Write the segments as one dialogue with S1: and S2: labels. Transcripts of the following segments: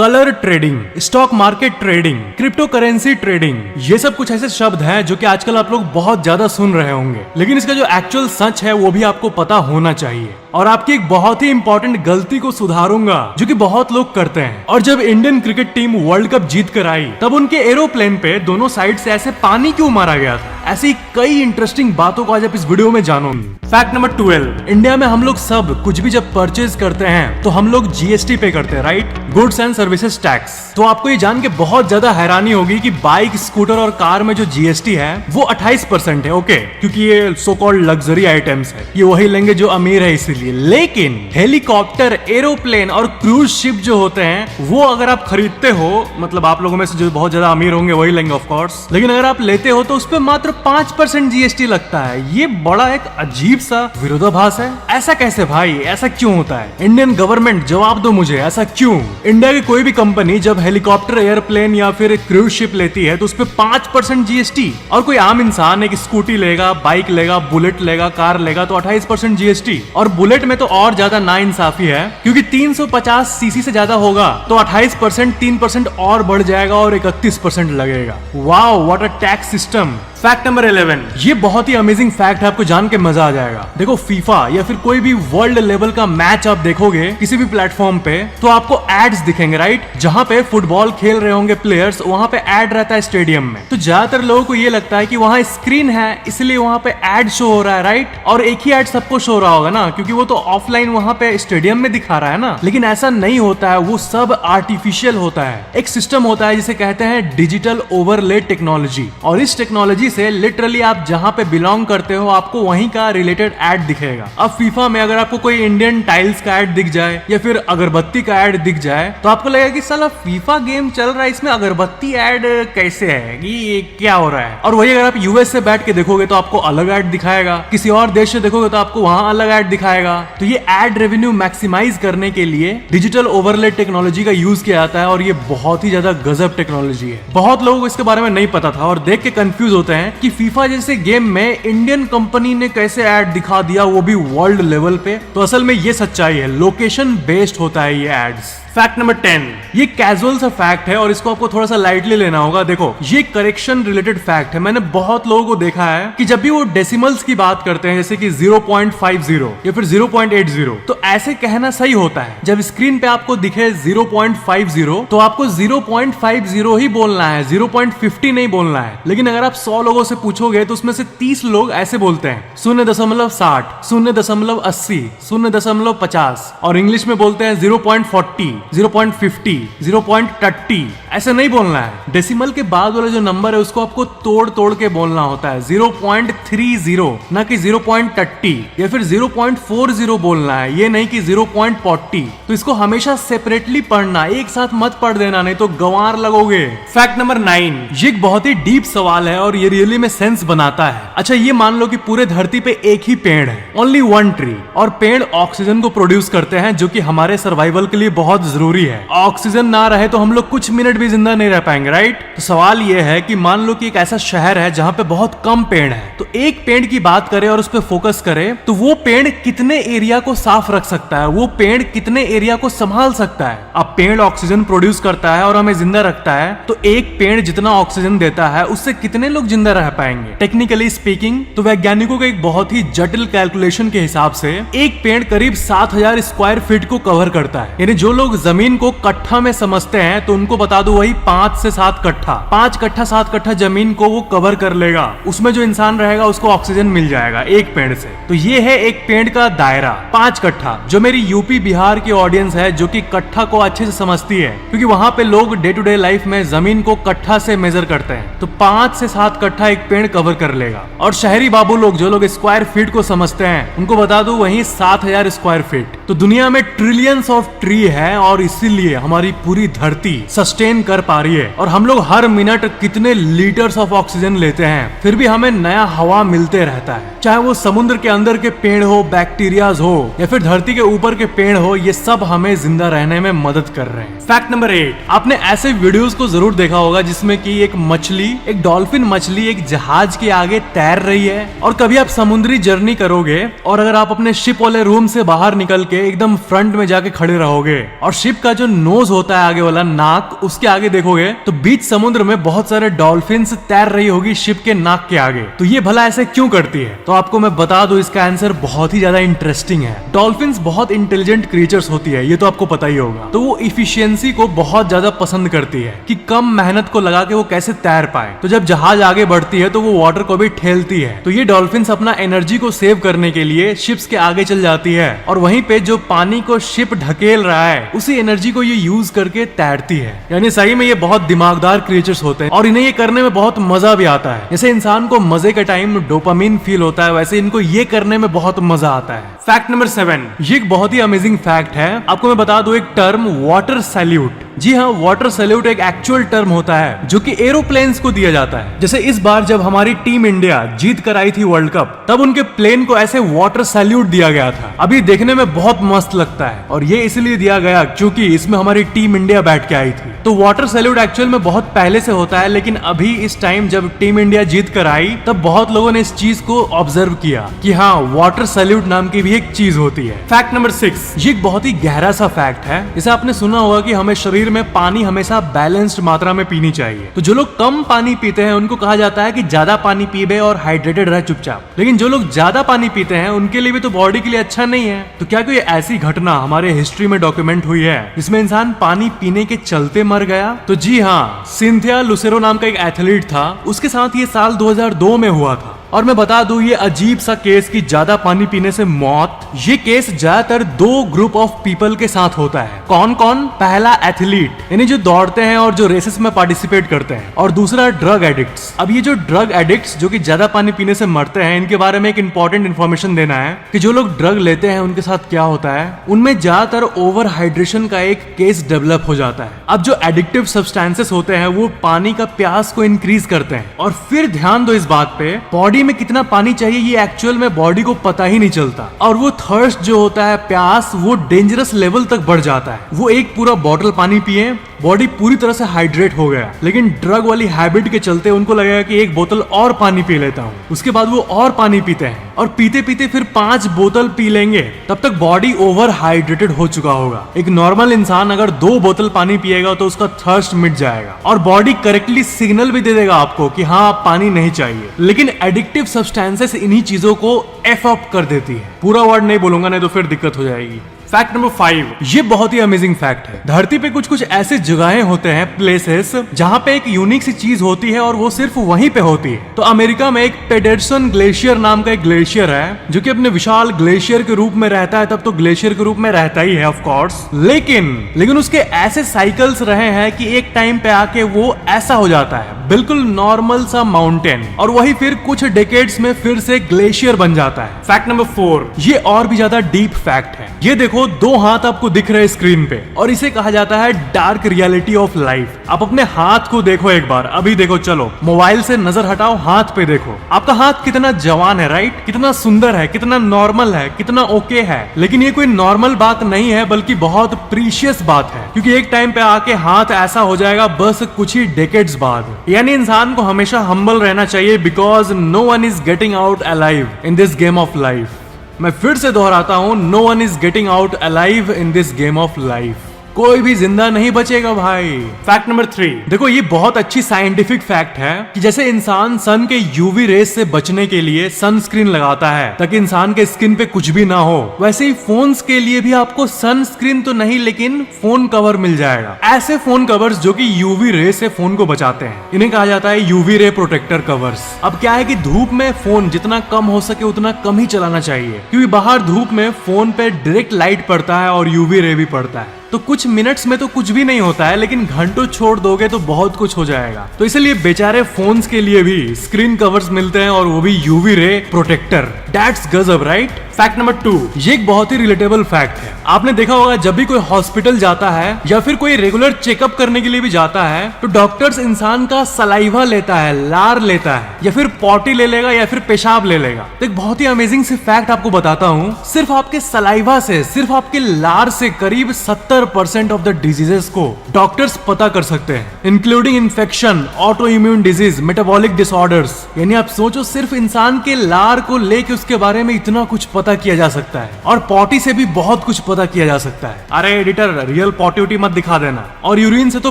S1: Colour trading, stock market trading, crypto currency trading, ये सब कुछ ऐसे शब्द हैं जो कि आजकल आप लोग बहुत ज्यादा सुन रहे होंगे, लेकिन इसका जो एक्चुअल सच है वो भी आपको पता होना चाहिए। और आपकी एक बहुत ही इंपॉर्टेंट गलती को सुधारूंगा जो कि बहुत लोग करते हैं। और जब Indian cricket team world cup जीत कर आई तब उनके एरोप्लेन पे दोनों साइड से ऐसे पानी क्यों मारा गया था, ऐसी कई इंटरेस्टिंग बातों को आज आप इस वीडियो में जानोगे। फैक्ट नंबर 12, इंडिया में हम लोग सब कुछ भी जब परचेज करते हैं तो हम लोग जीएसटी पे करते हैं, right, goods and services tax. तो आपको ये जान के बहुत ज्यादा हैरानी होगी कि बाइक, स्कूटर और कार में जो जीएसटी है वो 28% है, ओके, क्योंकि ये सो कॉल्ड लग्जरी आइटम्स है, ये वही लेंगे जो अमीर है इसीलिए। लेकिन हेलीकॉप्टर, एरोप्लेन और क्रूज शिप जो होते हैं वो अगर आप खरीदते हो, मतलब आप लोगों में से जो बहुत ज्यादा अमीर होंगे वही लेंगे ऑफ कोर्स, लेकिन अगर आप लेते हो तो उस पर मात्र 5% जीएसटी लगता है। ये बड़ा एक अजीब सा विरोधाभास है। ऐसा कैसे भाई, ऐसा क्यों होता है? इंडियन गवर्नमेंट जवाब दो मुझे, ऐसा क्यों? इंडिया की कोई भी कंपनी जब हेलीकॉप्टर, एयरप्लेन या फिर क्रूज शिप लेती है तो उस पर 5% जीएसटी, और कोई आम इंसान एक स्कूटी लेगा, बाइक लेगा, बुलेट लेगा, कार लेगा तो 28% जीएसटी। और बुलेट में तो और ज्यादा नाइंसाफी है, क्योंकि 350 सीसी से ज्यादा होगा तो 28%, 3% और बढ़ जाएगा और 31% लगेगा। Wow, what a tax system. Fact number 11, ये बहुत ही अमेजिंग फैक्ट है, आपको जान के मजा आ जाएगा। देखो, फीफा या फिर कोई भी वर्ल्ड लेवल का मैच आप देखोगे किसी भी प्लेटफॉर्म पे तो आपको एड्स दिखेंगे, राइट, जहां पे फुटबॉल खेल रहे होंगे प्लेयर्स, वहां पे एड रहता है स्टेडियम में। तो ज्यादातर लोगों को ये लगता है कि वहां स्क्रीन है इसलिए वहां पे एड शो हो रहा है, राइट, और एक ही एड सबको शो हो रहा होगा ना, क्योंकि वो तो ऑफलाइन वहां पे स्टेडियम में दिखा रहा है ना। लेकिन ऐसा नहीं होता है, वो सब आर्टिफिशियल होता है। एक सिस्टम होता है जिसे कहते हैं डिजिटल ओवरले टेक्नोलॉजी, और इस टेक्नोलॉजी से लिटरली आप जहां पे बिलोंग करते हो आपको वहीं का रिलेटेड एड दिखेगा। अब फीफा में अगर आपको कोई इंडियन टाइल्स का एड दिख जाए या फिर अगरबत्ती का एड दिख जाए तो आपको लगेगा कि साला फीफा गेम चल रहा है, इसमें अगरबत्ती एड कैसे है, ये क्या हो रहा है। और वही अगर आप यूएस से बैठ के देखोगे तो आपको अलग एड दिखाएगा, किसी और देश से देखोगे तो आपको वहां अलग एड दिखाएगा। तो ये एड रेवेन्यू मैक्सिमाइज करने के लिए डिजिटल ओवरले टेक्नोलॉजी का यूज किया जाता है, और ये बहुत ही ज्यादा गजब टेक्नोलॉजी है। बहुत लोगों को इसके बारे में नहीं पता था और देख के कंफ्यूज होते हैं कि फीफा जैसे गेम में इंडियन कंपनी ने कैसे ऐड दिखा दिया, वो भी वर्ल्ड लेवल पे। तो असल में ये सच्चाई है, लोकेशन बेस्ड होता है ये एड्स। फैक्ट नंबर 10, ये कैजुअल सा फैक्ट है और इसको आपको थोड़ा सा लाइटली लेना होगा। देखो, ये करेक्शन रिलेटेड फैक्ट है। मैंने बहुत लोगों को देखा है कि जब भी वो डेसिमल्स की बात करते हैं, जैसे कि 0.50 या फिर 0.80, तो ऐसे कहना सही होता है। जब स्क्रीन पे आपको दिखे 0.50 तो आपको 0.50 ही बोलना है, 0.50 नहीं बोलना है। लेकिन अगर आप 100 लोगों से पूछोगे तो उसमें से 30 लोग ऐसे बोलते हैं 0.60, 0.80, 0.50, और इंग्लिश में बोलते हैं 0.40, 0.50, 0.30। ऐसे नहीं बोलना है। डेसिमल के बाद वाला जो नंबर है उसको आपको तोड़ तोड़ के बोलना होता है, 0.30, ना कि 0.30 या फिर 0.40 बोलना है, ये नहीं कि 0.40। तो इसको हमेशा सेपरेटली पढ़ना, एक साथ मत पढ़ देना, नहीं तो गंवार लगोगे। फैक्ट नंबर 9, ये एक बहुत ही डीप सवाल है और ये रियली में सेंस बनाता है। अच्छा, ये मान लो कि पूरे धरती पे एक ही पेड़ है, ओनली वन ट्री, और पेड़ ऑक्सीजन को प्रोड्यूस करते हैं जो कि हमारे सर्वाइवल के लिए बहुत जरूरी है। ऑक्सीजन ना रहे तो हम लोग कुछ मिनट भी जिंदा नहीं रह पाएंगे, राइट। तो सवाल ये है कि मान लो कि एक ऐसा शहर है जहां पे बहुत कम पेड़ है, तो एक पेड़ की बात करें और उस पर फोकस करें तो वो पेड़ कितने एरिया को साफ रख सकता है, वो पेड़ कितने एरिया को संभाल सकता है। अब पेड़ ऑक्सीजन प्रोड्यूस करता है और हमें जिंदा रखता है, तो एक पेड़ जितना ऑक्सीजन देता है उससे कितने लोग जिंदा रह पाएंगे। टेक्निकली स्पीकिंग तो वैज्ञानिकों के एक बहुत ही जटिल कैलकुलेशन के हिसाब से एक पेड़ करीब 7000 स्क्वायर फीट को कवर करता है। यानी जो लोग जमीन को कट्ठा में समझते हैं तो उनको बता दो वही 5 से 7 कट्ठा, 5 कट्ठा 7 कट्ठा जमीन को वो कवर कर लेगा। उसमें जो इंसान रहेगा उसको ऑक्सीजन मिल जाएगा एक पेड़ से। तो ये है एक पेड़ का दायरा, 5 कट्ठा। जो मेरी यूपी बिहार की ऑडियंस है जो कि कट्ठा को अच्छे से समझती है, क्योंकि वहां पे लोग डे टू डे लाइफ में जमीन को कट्ठा से मेजर करते हैं, तो 5 से 7 कट्ठा एक पेड़ कवर कर लेगा। और शहरी बाबू लोग, जो लोग स्क्वायर फीट को समझते हैं, उनको बता दो वही 7000 स्क्वायर फीट। तो दुनिया में ट्रिलियंस ऑफ ट्री है और इसीलिए हमारी पूरी धरती सस्टेन कर पा रही है। और हम लोग हर मिनट कितने लीटर्स ऑफ ऑक्सीजन लेते हैं, फिर भी हमें नया हवा मिलते रहता है। चाहे वो समुद्र के अंदर के पेड़ हो, बैक्टीरियाज हो, या फिर धरती के ऊपर के पेड़ हो, ये सब हमें जिंदा रहने में मदद कर रहे हैं। फैक्ट नंबर 8, आपने ऐसे वीडियोस को जरूर देखा होगा जिसमें कि एक मछली, एक डॉल्फिन मछली एक जहाज के आगे तैर रही है। और कभी आप समुद्री जर्नी करोगे और अगर आप अपने शिप वाले रूम से बाहर निकल के एकदम फ्रंट में जाके खड़े रहोगे और शिप का जो नोज होता है आगे वाला नाक, उसके आगे देखोगे तो बीच समुद्र में बहुत सारे डॉल्फिन्स तैर रही होगी शिप के नाक के आगे। तो ये भला ऐसे क्यों करती है? तो आपको मैं बता दूं, इसका आंसर बहुत ही ज्यादा इंटरेस्टिंग है। डॉल्फिन्स बहुत इंटेलिजेंट क्रिएचर्स होती है, ये तो आपको पता ही होगा। तो वो इफिशियंसी को बहुत ज्यादा पसंद करती है कि कम मेहनत को लगा के वो कैसे तैर पाए। तो जब जहाज आगे बढ़ती है तो वो वाटर को भी ठेलती है। तो ये डॉल्फिन्स अपना एनर्जी को सेव करने के लिए शिप्स के आगे चल जाती है और वहीं पे जो पानी को शिप ढकेल रहा है उसी एनर्जी को ये यूज करके तैरती है। यानी सही में ये बहुत दिमागदार क्रिएचर्स होते हैं और इन्हें ये करने में बहुत मजा भी आता है। जैसे इंसान को मजे के टाइम डोपामिन फील होता है, वैसे इनको ये करने में बहुत मजा आता है। फैक्ट नंबर 7, ये एक बहुत ही अमेजिंग फैक्ट है। आपको मैं बता दूं एक टर्म वाटर सैल्यूट। जी हाँ, वाटर सैल्यूट एक एक्चुअल टर्म होता है जो कि एरोप्लेन्स को दिया जाता है। जैसे इस बार जब हमारी टीम इंडिया जीत कर आई थी वर्ल्ड कप, तब उनके प्लेन को ऐसे वाटर सैल्यूट दिया गया था। अभी देखने में बहुत मस्त लगता है और ये इसलिए दिया गया क्योंकि इसमें हमारी टीम इंडिया बैठ के आई थी। तो वाटर सैल्यूट एक्चुअल में बहुत पहले से होता है, लेकिन अभी इस टाइम जब टीम इंडिया जीत कर आई तब बहुत लोगों ने इस चीज को ऑब्जर्व किया कि हाँ, वाटर सैल्यूट नाम की भी एक चीज होती है। फैक्ट नंबर 6, ये एक बहुत ही गहरा सा फैक्ट है। जैसे आपने सुना होगा कि हमें शरीर में पानी हमेशा बैलेंस्ड मात्रा में पीनी चाहिए। तो जो लोग कम पानी पीते हैं उनको कहा जाता है कि ज्यादा पानी पीबे और हाइड्रेटेड रहे चुपचाप। लेकिन जो लोग ज्यादा पानी पीते हैं उनके लिए भी तो बॉडी के लिए अच्छा नहीं है। तो क्या कोई ऐसी घटना हमारे हिस्ट्री में डॉक्यूमेंट हुई है जिसमें इंसान पानी पीने के चलते मर गया? तो जी हाँ, सिंथिया लुसेरो नाम का एक एथलीट था, उसके साथ ये साल 2002 में हुआ था। और मैं बता दूं, ये अजीब सा केस कि ज्यादा पानी पीने से मौत, ये केस ज्यादातर 2 ग्रुप ऑफ पीपल के साथ होता है। कौन कौन? पहला एथलीट, यानी जो दौड़ते हैं और जो रेसेस में पार्टिसिपेट करते हैं, और दूसरा ड्रग एडिक्ट्स। अब ये जो ड्रग एडिक्ट्स जो कि ज्यादा पानी पीने से मरते हैं, इनके बारे में एक इंपॉर्टेंट इन्फॉर्मेशन देना है कि जो लोग ड्रग लेते हैं उनके साथ क्या होता है। उनमें ज्यादातर ओवर हाइड्रेशन का एक केस डेवलप हो जाता है। अब जो एडिक्टिव सब्सटेंसेस होते हैं वो पानी का प्यास को इंक्रीज करते हैं। और फिर ध्यान दो इस बात पे, बॉडी में कितना पानी चाहिए ये एक्चुअल में बॉडी को पता ही नहीं चलता। और वो थर्स्ट जो होता है, प्यास, वो डेंजरस लेवल तक बढ़ जाता है। वो एक पूरा बॉटल पानी पिए, बॉडी पूरी तरह से हाइड्रेट हो गया, लेकिन ड्रग वाली हैबिट के चलते उनको लगेगा कि एक बोतल और पानी पी लेता हूँ। उसके बाद वो और पानी पीते हैं और पीते पीते फिर 5 बोतल पी लेंगे, तब तक बॉडी ओवर हाइड्रेटेड हो चुका होगा। एक नॉर्मल इंसान अगर 2 बोतल पानी पिएगा तो उसका थर्स्ट मिट जाएगा और बॉडी करेक्टली सिग्नल भी दे देगा आपको कि हाँ, पानी नहीं चाहिए। लेकिन एडिक्टिव सब्सटेंसेस इन्हीं चीजों को एफ अप कर देती है। पूरा वर्ड नहीं बोलूंगा, नहीं तो फिर दिक्कत हो जाएगी। फैक्ट नंबर 5, ये बहुत ही अमेजिंग फैक्ट है। धरती पे कुछ कुछ ऐसे जगहें होते हैं, प्लेसेस, जहाँ पे एक यूनिक सी चीज होती है और वो सिर्फ वहीं पे होती है। तो अमेरिका में एक पेडरसन ग्लेशियर नाम का एक ग्लेशियर है जो कि अपने विशाल ग्लेशियर के रूप में रहता है। तब तो ग्लेशियर के रूप में रहता ही है ऑफ कोर्स, लेकिन उसके ऐसे साइकिल्स रहे हैं कि एक टाइम पे आके वो ऐसा हो जाता है, बिल्कुल नॉर्मल सा माउंटेन, और वही फिर कुछ डेकेड्स में फिर से ग्लेशियर बन जाता है। फैक्ट नंबर 4, ये और भी ज्यादा डीप फैक्ट है। ये देखो, 2 हाथ आपको दिख रहे हैं स्क्रीन पे और इसे कहा जाता है डार्क रियलिटी ऑफ लाइफ। आप अपने हाथ को देखो एक बार, अभी देखो, चलो मोबाइल से नजर हटाओ, हाथ पे देखो। आपका हाथ कितना जवान है, राइट? कितना सुंदर है, कितना नॉर्मल है, कितना ओके है। लेकिन ये कोई नॉर्मल बात नहीं है, बल्कि बहुत प्रीशियस बात है, क्योंकि एक टाइम पे आके हाथ ऐसा हो जाएगा बस कुछ ही डेकेड्स बाद। यानी इंसान को हमेशा हम्बल रहना चाहिए, because no one is getting out alive in this game of life. मैं फिर से दोहराता हूं, no one is getting out alive in this game of life. कोई भी जिंदा नहीं बचेगा भाई। फैक्ट नंबर 3, देखो ये बहुत अच्छी साइंटिफिक फैक्ट है कि जैसे इंसान सन के यूवी रेस से बचने के लिए सनस्क्रीन लगाता है ताकि इंसान के स्किन पे कुछ भी ना हो, वैसे ही फोन्स के लिए भी आपको सनस्क्रीन तो नहीं लेकिन फोन कवर मिल जाएगा। ऐसे फोन कवर्स जो कि यूवी रे से फोन को बचाते हैं, इन्हें कहा जाता है यूवी रे प्रोटेक्टर कवर्स। अब क्या है कि धूप में फोन जितना कम हो सके उतना कम ही चलाना चाहिए, क्योंकि बाहर धूप में फोन पे डायरेक्ट लाइट पड़ता है और यूवी रे भी पड़ता है। तो कुछ मिनट्स में तो कुछ भी नहीं होता है, लेकिन घंटों छोड़ दोगे तो बहुत कुछ हो जाएगा। तो इसलिए बेचारे फोन्स के लिए भी स्क्रीन कवर्स मिलते हैं और वो भी यूवी रे प्रोटेक्टर। दैट्स गजब, राइट? फैक्ट नंबर 2, ये एक बहुत ही रिलेटेबल फैक्ट है। आपने देखा होगा जब भी कोई हॉस्पिटल जाता है या फिर कोई रेगुलर चेकअप करने के लिए भी जाता है तो डॉक्टर्स इंसान का सलाइवा लेता है, लार लेता है, या फिर पॉटी ले लेगा या फिर पेशाब ले लेगा। तो एक बहुत ही अमेजिंग सी फैक्ट आपको बताता हूँ, सिर्फ आपके सलाइवा से, सिर्फ आपके लार से करीब 70 70% ऑफ द डिजीजेस को डॉक्टर्स पता कर सकते हैं, including infection, auto immune disease, metabolic disorders. यानी आप सोचो सिर्फ इंसान के लार को लेके उसके बारे में इतना कुछ पता किया जा सकता है, और पॉटी से भी बहुत कुछ पता किया जा सकता है। अरे एडिटर, रियल पॉटी मत दिखा देना। और यूरिन से तो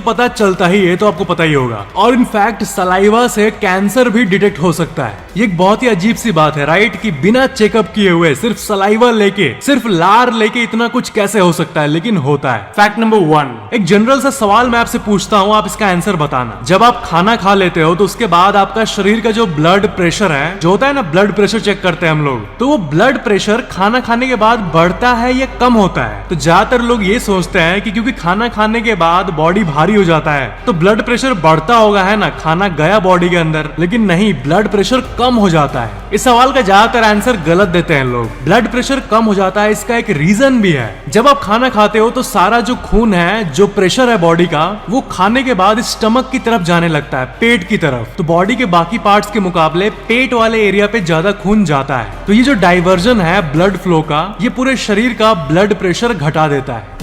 S1: पता चलता ही है, तो आपको पता ही होगा। और इनफैक्ट सलाइवा से कैंसर भी डिटेक्ट हो सकता है। ये एक बहुत ही अजीब सी बात है, राइट, कि बिना चेकअप किए हुए सिर्फ सलाइवा लेके, सिर्फ लार लेके इतना कुछ कैसे हो सकता है, लेकिन होता है। फैक्ट नंबर 1, एक जनरल सा सवाल मैं आपसे पूछता हूँ, आप इसका आंसर बताना। जब आप खाना खा लेते हो तो उसके बाद आपका शरीर का जो ब्लड प्रेशर है, जो होता है ना, ब्लड प्रेशर चेक करते हैं हम लोग, तो वो ब्लड प्रेशर खाना खाने के बाद बढ़ता है या कम होता है? तो ज्यादातर लोग ये सोचते हैं कि क्योंकि खाना खाने के बाद बॉडी भारी हो जाता है तो ब्लड प्रेशर बढ़ता होगा, है ना, खाना गया बॉडी के अंदर। लेकिन नहीं, ब्लड प्रेशर कम हो जाता है। इस सवाल का ज्यादातर आंसर गलत देते हैं लोग। ब्लड प्रेशर कम हो जाता है, इसका एक रीजन भी है। जब आप खाना खाते हो तो सारा जो खून है, जो प्रेशर है बॉडी का, वो खाने के बाद स्टमक की तरफ जाने लगता है, पेट की तरफ। तो बॉडी के बाकी पार्ट्स के मुकाबले पेट वाले एरिया पे ज्यादा खून जाता है। तो ये जो डाइवर्जन है ब्लड फ्लो का, ये पूरे शरीर का ब्लड प्रेशर घटा देता है।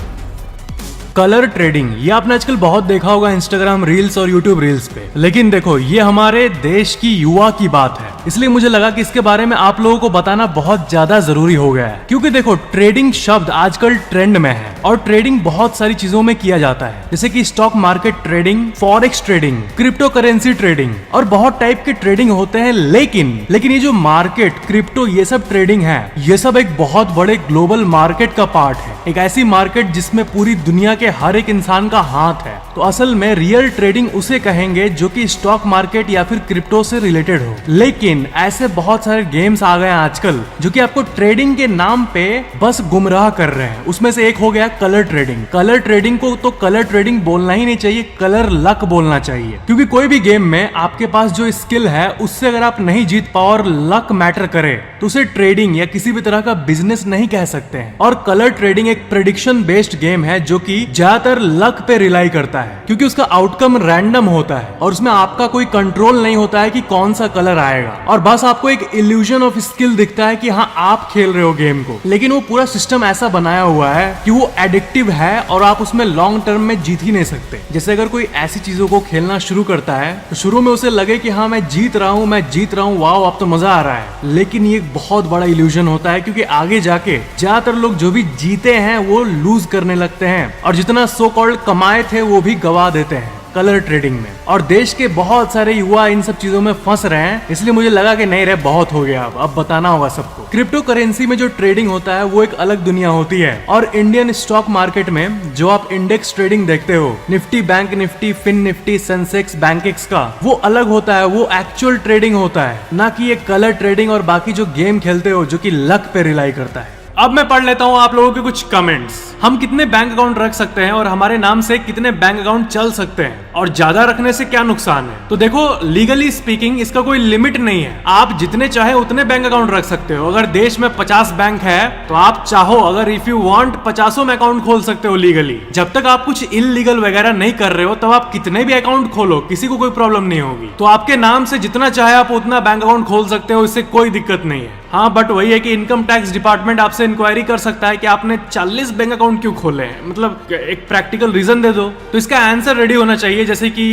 S1: कलर ट्रेडिंग, ये आपने आजकल बहुत देखा होगा इंस्टाग्राम रील्स और यूट्यूब रील्स पे। लेकिन देखो, ये हमारे देश की युवा की बात है, इसलिए मुझे लगा कि इसके बारे में आप लोगों को बताना बहुत ज्यादा जरूरी हो गया है। क्योंकि देखो, ट्रेडिंग शब्द आजकल ट्रेंड में है, और ट्रेडिंग बहुत सारी चीजों में किया जाता है, जैसे कि stock market trading, forex trading, crypto currency trading, और बहुत टाइप के ट्रेडिंग होते हैं। लेकिन ये जो मार्केट, क्रिप्टो, ये सब ट्रेडिंग है, ये सब एक बहुत बड़े ग्लोबल मार्केट का पार्ट है। एक ऐसी मार्केट जिसमें पूरी दुनिया के हर एक इंसान का हाथ है। तो असल में रियल ट्रेडिंग उसे कहेंगे जो कि स्टॉक मार्केट या फिर क्रिप्टो से रिलेटेड हो। लेकिन ऐसे बहुत सारे गेम्स आ गए हैं आजकल जो कि आपको ट्रेडिंग के नाम पे बस गुमराह कर रहे हैं। उसमें से एक हो गया कलर ट्रेडिंग। कलर ट्रेडिंग को तो कलर ट्रेडिंग बोलना ही नहीं चाहिए, कलर लक बोलना चाहिए। क्योंकि कोई भी गेम में आपके पास जो स्किल है उससे अगर आप नहीं जीत पाओ और लक मैटर करे तो उसे ट्रेडिंग या किसी भी तरह का बिजनेस नहीं कह सकते हैं। और कलर ट्रेडिंग एक प्रेडिक्शन बेस्ड गेम है जो कि ज्यादातर लक पे रिलाई करता है, क्योंकि उसका आउटकम रैंडम होता है और उसमें आपका कोई कंट्रोल नहीं होता है कि कौन सा कलर आएगा, और बस आपको एक इल्यूजन ऑफ स्किल दिखता है कि हाँ आप खेल रहे हो गेम को। लेकिन वो पूरा सिस्टम ऐसा बनाया हुआ है कि वो एडिक्टिव है और आप उसमें लॉन्ग टर्म में जीत ही नहीं सकते। जैसे अगर कोई ऐसी चीजों को खेलना शुरू करता है तो शुरू में उसे लगे कि हाँ मैं जीत रहा हूँ, वाओ अब तो मजा आ रहा है। लेकिन ये एक बहुत बड़ा इल्यूजन होता है, क्योंकि आगे जाके ज्यादातर लोग जो भी जीते हैं वो लूज करने लगते हैं, और जितना सो कॉल्ड कमाए थे वो भी गवा देते हैं कलर ट्रेडिंग में। और देश के बहुत सारे युवा इन सब चीजों में फंस रहे हैं, इसलिए मुझे लगा कि नहीं रे, बहुत हो गया, अब बताना होगा सबको। क्रिप्टो करेंसी में जो ट्रेडिंग होता है वो एक अलग दुनिया होती है, और इंडियन स्टॉक मार्केट में जो आप इंडेक्स ट्रेडिंग देखते हो, निफ्टी, बैंक निफ्टी, फिन निफ्टी, सेंसेक्स, बैंकेक्स का, वो अलग होता है, वो एक्चुअल ट्रेडिंग होता है, ना कि ये कलर ट्रेडिंग और बाकी जो गेम खेलते हो जो कि लक पे रिलाई करता है। अब मैं पढ़ लेता हूँ आप लोगों के कुछ कमेंट्स। हम कितने बैंक अकाउंट रख सकते हैं और हमारे नाम से कितने बैंक अकाउंट चल सकते हैं, और ज्यादा रखने से क्या नुकसान है? तो देखो, लीगली स्पीकिंग इसका कोई लिमिट नहीं है। आप जितने चाहे उतने बैंक अकाउंट रख सकते हो। अगर देश में 50 बैंक है तो आप चाहो, अगर इफ यू वांट, 50 में अकाउंट खोल सकते हो लीगली। जब तक आप कुछ इलीगल वगैरह नहीं कर रहे हो तब आप कितने भी अकाउंट खोलो, किसी को कोई प्रॉब्लम नहीं होगी। तो आपके नाम से जितना चाहे आप उतना बैंक अकाउंट खोल सकते हो, इससे कोई दिक्कत नहीं है। हाँ, बट वही है कि इनकम टैक्स डिपार्टमेंट आपसे इंक्वायरी कर सकता है कि आपने 40 बैंक अकाउंट क्यों खोले हैं, मतलब एक प्रैक्टिकल रीजन दे दो। तो इसका आंसर रेडी होना चाहिए, जैसे कि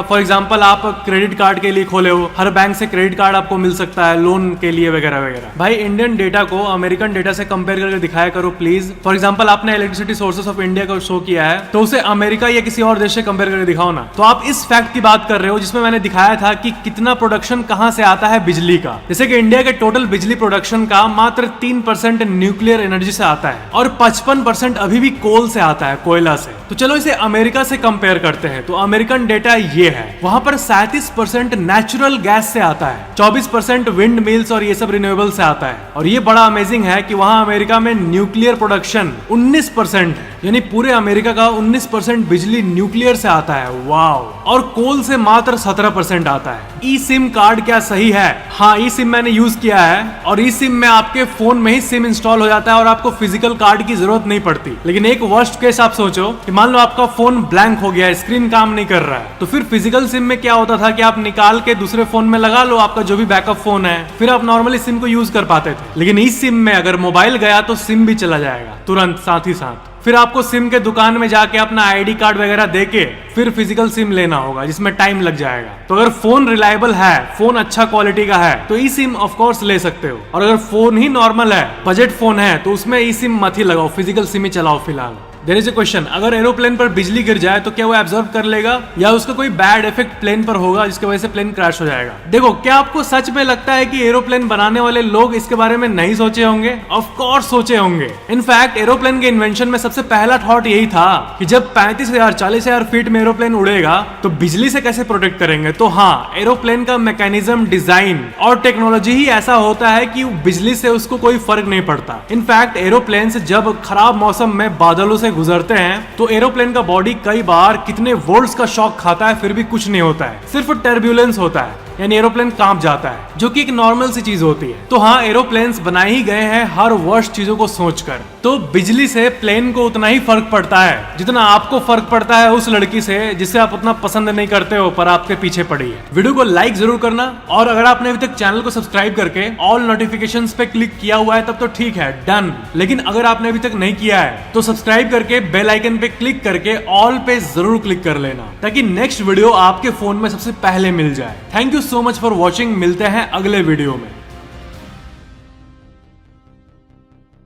S1: फॉर एग्जांपल आप क्रेडिट कार्ड के लिए खोले हो, हर बैंक से क्रेडिट कार्ड आपको मिल सकता है लोन के लिए वगैरह वगैरह। भाई, इंडियन डेटा को अमेरिकन डेटा से कंपेयर करके दिखाया करो प्लीज। फॉर एग्जांपल आपने इलेक्ट्रिसिटी सोर्सेस ऑफ इंडिया का शो किया है, तो उसे अमेरिका या किसी और देश से कंपेयर करके दिखाओ ना। तो आप इस फैक्ट की बात कर रहे हो जिसमें मैंने दिखाया था कि कितना प्रोडक्शन कहां से आता है बिजली का। जैसे कि इंडिया के टोटल बिजली प्रोडक्शन का मात्र 3% न्यूक्लियर एनर्जी से आता है और 55% अभी भी कोल से आता है, कोयला से। तो चलो इसे अमेरिका से कंपेयर करते हैं। तो अमेरिकन डेटा ये है, वहां पर 37% नेचुरल गैस से आता है, 24% विंड मिल्स और ये सब रिन्यूएबल से आता है। और ये बड़ा अमेजिंग है कि वहां अमेरिका में न्यूक्लियर प्रोडक्शन 19% है, यानी पूरे अमेरिका का 19% बिजली न्यूक्लियर से आता है। वाओ! और कोल से मात्र 17% आता है। ई सिम कार्ड क्या सही है? हाँ, ई सिम मैंने यूज किया है, और ई सिम में आपके फोन में ही सिम इंस्टॉल हो जाता है और आपको फिजिकल कार्ड की जरूरत नहीं पड़ती। लेकिन एक वर्स्ट केस आप सोचो कि मान लो आपका फोन ब्लैंक हो गया है, स्क्रीन काम नहीं कर रहा है, तो फिर फिजिकल सिम में क्या होता था कि आप निकाल के दूसरे फोन में लगा लो, आपका जो भी बैकअप फोन है, फिर आप नॉर्मली सिम को यूज कर पाते थे। लेकिन इस सिम में अगर मोबाइल गया तो सिम भी चला जाएगा तुरंत, साथ ही साथ। फिर आपको सिम के दुकान में जाके अपना आईडी कार्ड वगैरह देके फिर फिजिकल सिम लेना होगा, जिसमें टाइम लग जाएगा। तो अगर फोन रिलायबल है, फोन अच्छा क्वालिटी का है, तो ई सिम ऑफ कोर्स ले सकते हो। और अगर फोन ही नॉर्मल है, बजट फोन है, तो उसमें ई सिम मत ही लगाओ, फिजिकल सिम ही चलाओ फिलहाल। देयर इज ए क्वेश्चन, अगर एरोप्लेन पर बिजली गिर जाए तो क्या वो एब्जॉर्ब कर लेगा या उसका कोई बैड इफेक्ट प्लेन पर होगा जिसकी वजह से प्लेन क्रैश हो जाएगा? देखो, क्या आपको सच में लगता है कि एरोप्लेन बनाने वाले लोग इसके बारे में नहीं सोचे होंगे? ऑफ कोर्स सोचे होंगे। इनफैक्ट एरोप्लेन के इन्वेंशन में सबसे पहला थॉट यही था कि जब 35,000 40,000 फीट में एरोप्लेन उड़ेगा तो बिजली से कैसे प्रोटेक्ट करेंगे। तो हाँ, एरोप्लेन का मैकेनिज्म, डिजाइन और टेक्नोलॉजी ही ऐसा होता है कि बिजली से उसको कोई फर्क नहीं पड़ता। इनफैक्ट एरोप्लेन जब खराब मौसम में बादलों से गुजरते हैं तो एरोप्लेन का बॉडी कई बार कितने वोल्ट्स का शॉक खाता है, फिर भी कुछ नहीं होता है, सिर्फ टर्ब्यूलेंस होता है, यानी एरोप्लेन कांप जाता है, जो कि एक नॉर्मल सी चीज होती है। तो हाँ, एरोप्लेन्स बनाए ही गए हैं हर वर्ष चीजों को सोचकर। तो बिजली से प्लेन को उतना ही फर्क पड़ता है जितना आपको फर्क पड़ता है उस लड़की से जिसे आप उतना पसंद नहीं करते हो पर आपके पीछे पड़ी है। वीडियो को लाइक जरूर करना, और अगर आपने अभी तक चैनल को सब्सक्राइब करके ऑल नोटिफिकेशंस पे क्लिक किया हुआ है तब तो ठीक है, डन। लेकिन अगर आपने अभी तक नहीं किया है तो सब्सक्राइब करके बेल आइकन पे क्लिक करके ऑल पे जरूर क्लिक कर लेना, ताकि नेक्स्ट वीडियो आपके फोन में सबसे पहले मिल जाए। Thank you so much for watching. मिलते हैं अगले वीडियो में।